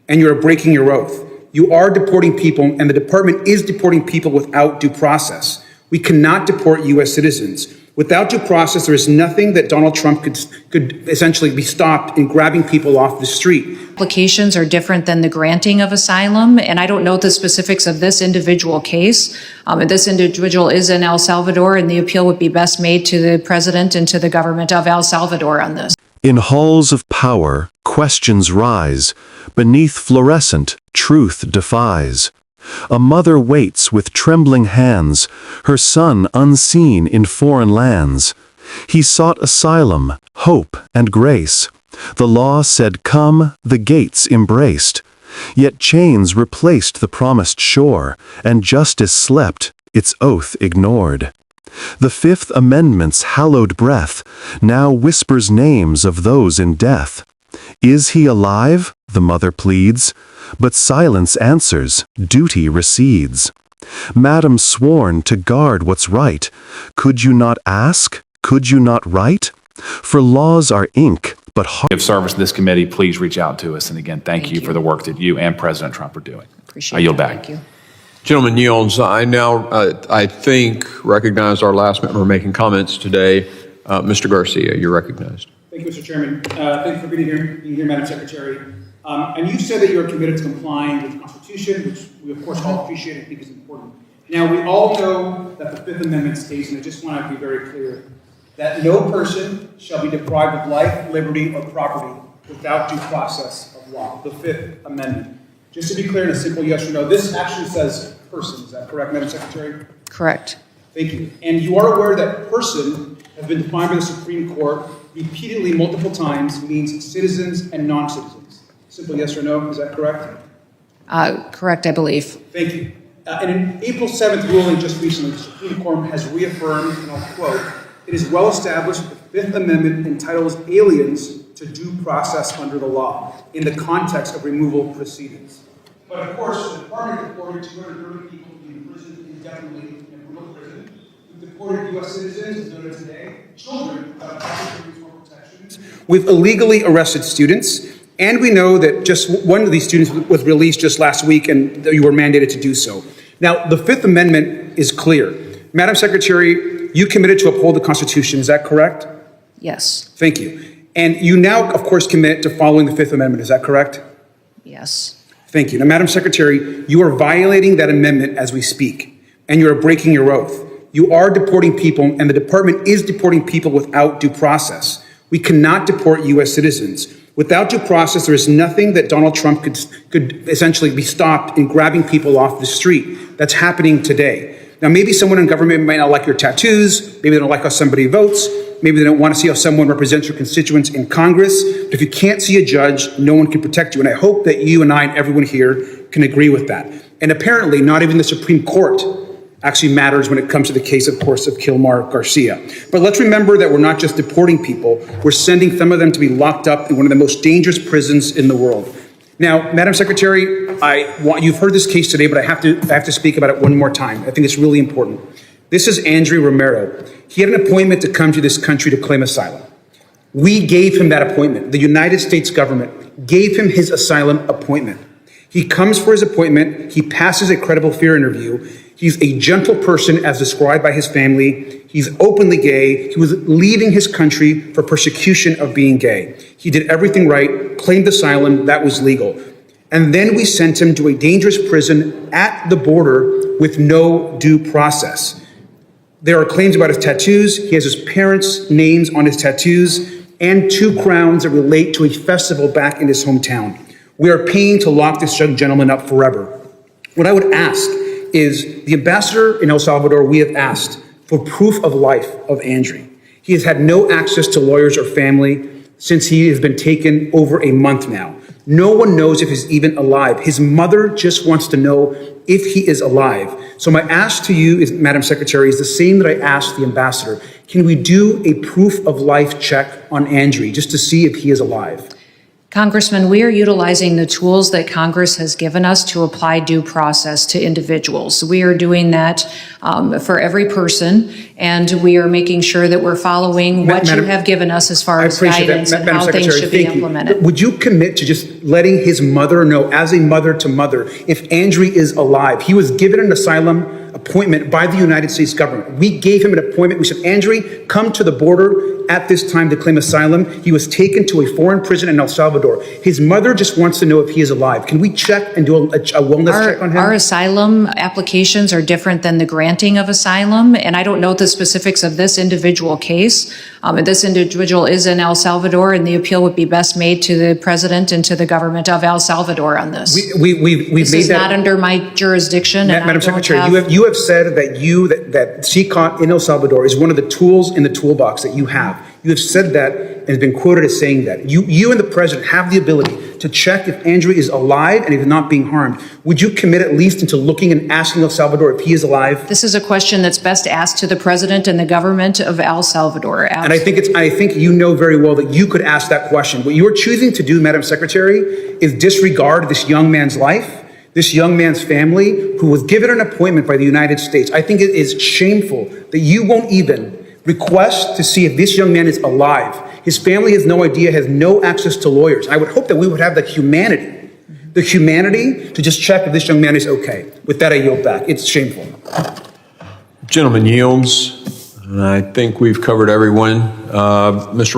and you are breaking your oath. You are deporting people, and the department is deporting people without due process. We cannot deport U.S. citizens. Without due process, there is nothing that Donald Trump could essentially be stopped in grabbing people off the street. Applications are different than the granting of asylum, and I don't know the specifics of this individual case. This individual is in El Salvador, and the appeal would be best made to the president and to the government of El Salvador on this. In halls of power, questions rise. Beneath fluorescent, truth defies. A mother waits with trembling hands, her son unseen in foreign lands. He sought asylum, hope, and grace. The law said, "Come," the gates embraced. Yet chains replaced the promised shore, and justice slept, its oath ignored. The Fifth Amendment's hallowed breath now whispers names of those in death. Is he alive? The mother pleads. But silence answers, duty recedes. Madam sworn to guard what's right, could you not ask? Could you not write? For laws are ink, but If service to this committee, please reach out to us. And again, thank you for the work that you and President Trump are doing. Appreciate I yield that. back. Thank you. Gentleman yields. I now, I think, recognize our last member making comments today. Mr. Garcia, you're recognized. Thank you, Mr. Chairman. Thank you for being here, Madam Secretary. And you said that you are committed to complying with the Constitution, which we, of course, all appreciate and think is important. Now, we all know that the Fifth Amendment states, and I just want to be very clear, that no person shall be deprived of life, liberty, or property without due process of law. The Fifth Amendment. Just to be clear in a simple yes or no, this actually says person. Is that correct, Madam Secretary? Correct. Thank you. And you are aware that person has been defined by the Supreme Court repeatedly multiple times means citizens and non-citizens. Simple yes or no, is that correct? Correct, I believe. Thank you. And in April 7th ruling just recently, the Supreme Court has reaffirmed, and I'll quote, "It is well established that the Fifth Amendment entitles aliens to due process under the law in the context of removal proceedings." But of course, the Department deported 230 people to be imprisoned indefinitely in brutal prison. We've deported U.S. citizens, as noted today, children without constitutional protection. We've illegally arrested students. And we know that just one of these students was released just last week, and you were mandated to do so. Now, the Fifth Amendment is clear. Madam Secretary, you committed to uphold the Constitution, is that correct? Yes. Thank you. And you now, of course, commit to following the Fifth Amendment, is that correct? Yes. Thank you. Now, Madam Secretary, you are violating that amendment as we speak, and you are breaking your oath. You are deporting people, and the department is deporting people without due process. We cannot deport U.S. citizens. Without due process, there is nothing that Donald Trump could essentially be stopped in grabbing people off the street. That's happening today. Now, maybe someone in government might not like your tattoos. Maybe they don't like how somebody votes. Maybe they don't want to see how someone represents your constituents in Congress. But if you can't see a judge, no one can protect you. And I hope that you and I and everyone here can agree with that. And apparently, not even the Supreme Court actually matters when it comes to the case, of course, of Garcia. But let's remember that we're not just deporting people, we're sending some of them to be locked up in one of the most dangerous prisons in the world. Now, Madam Secretary, you've heard this case today, but I have to speak about it one more time. I think it's really important. This is Andre Romero. He had an appointment to come to this country to claim asylum. We gave him that appointment. The United States government gave him his asylum appointment. He comes for his appointment. He passes a credible fear interview. He's a gentle person as described by his family. He's openly gay. He was leaving his country for persecution of being gay. He did everything right, claimed asylum, that was legal. And then we sent him to a dangerous prison at the border with no due process. There are claims about his tattoos. He has his parents' names on his tattoos and 2 crowns that relate to a festival back in his hometown. We are paying to lock this young gentleman up forever. What I would ask is the ambassador in El Salvador, we have asked for proof of life of Andre. He has had no access to lawyers or family since he has been taken over a month now. No one knows if he's even alive. His mother just wants to know if he is alive. So my ask to you, Madam Secretary, is the same that I asked the ambassador. Can we do a proof of life check on Andre just to see if he is alive? Congressman, we are utilizing the tools that Congress has given us to apply due process to individuals. We are doing that for every person, and we are making sure that we're following what you have given us as far as guidance and how things should be implemented. Would you commit to just letting his mother know, as a mother to mother, if Andre is alive? He was given an asylum appointment by the United States government. We gave him an appointment. We said, Andre, come to the border at this time to claim asylum. He was taken to a foreign prison in El Salvador. His mother just wants to know if he is alive. Can we check and do a wellness check on him? Our asylum applications are different than the granting of asylum, and I don't know the specifics of this individual case. This individual is in El Salvador, and the appeal would be best made to the president and to the government of El Salvador on this. This is not under my jurisdiction. Madam Secretary, you have said that CCOT in El Salvador is one of the tools in the toolbox that you have. You have said that and has been quoted as saying that. You and the president have the ability to check if Andre is alive and if not being harmed. Would you commit at least into looking and asking El Salvador if he is alive? This is a question that's best asked to the president and the government of El Salvador. And I think you know very well that you could ask that question. What you are choosing to do, Madam Secretary, is disregard this young man's life, this young man's family, who was given an appointment by the United States. I think it is shameful that you won't even request to see if this young man is alive. His family has no idea, has no access to lawyers. I would hope that we would have the humanity to just check if this young man is okay. With that, I yield back. It's shameful. Gentleman yields. I think we've covered everyone. Mr.